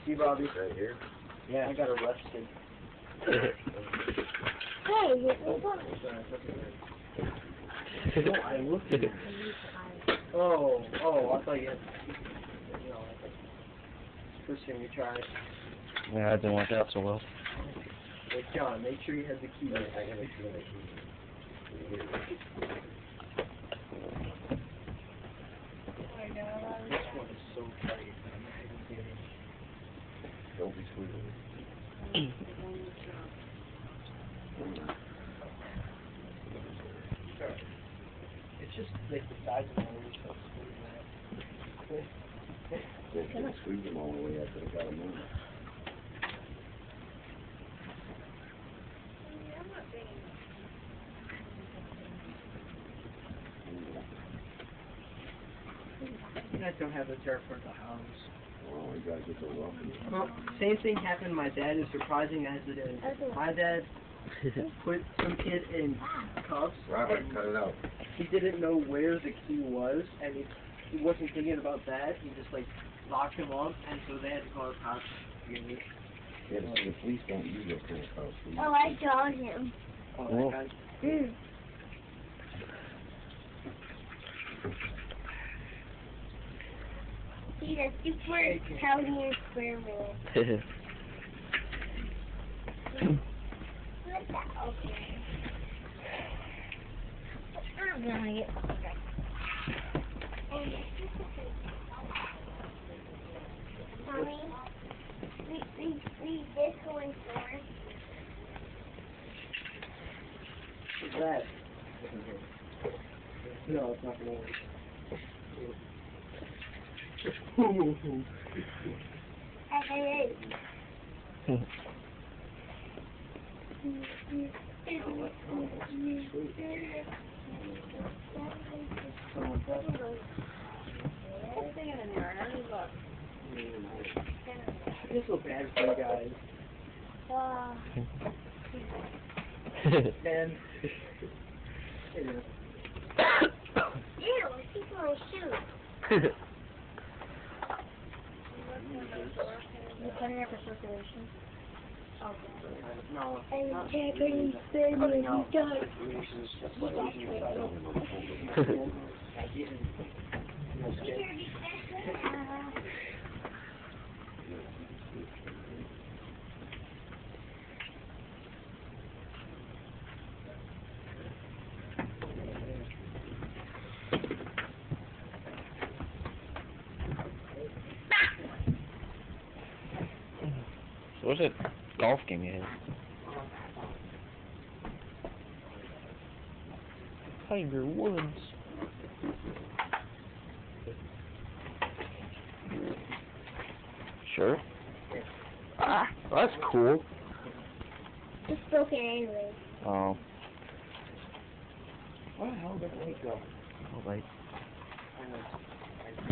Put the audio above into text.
See, Bobby? Right here? Yeah, I got arrested. Hey, hit me once. No, I looked at it. Oh, I thought you had, first thing you tried. Yeah, it didn't work out so well. Hey, John, make sure you have the key. I haven't seen the key. This one is so tight. I'm not even kidding. Don't be squeezing. It's just like the size of the hose, so it's They couldn't squeeze them all the way up, but it got them moving. You guys don't have the dirt for the house. Oh, you gotta get the rough. Well, same thing happened. My dad is surprising as it is. My dad put some kid in cuffs. Robert, cut it out. He didn't know where the key was, and he wasn't thinking about that. He just like locked him up, and so they had to call the cops. Yeah, but the police don't use that kind of cuffs. Oh, I saw him. Oh, Cool. that guy. Mm. He's a super tiny experiment. What's that? Okay. I'm gonna get Mommy, we this going for. What's that? No, it's not gonna work. Hey. I feel so bad for you guys. And Ew, she's my shoe. You put it up for circulation? no, And Japanese family, no. we got I didn't. No, skip. So what's that golf game you had? Tiger Woods. Sure. Ah, that's cool. It's broken anyway. Oh, Where the hell did the light go? all right. I know.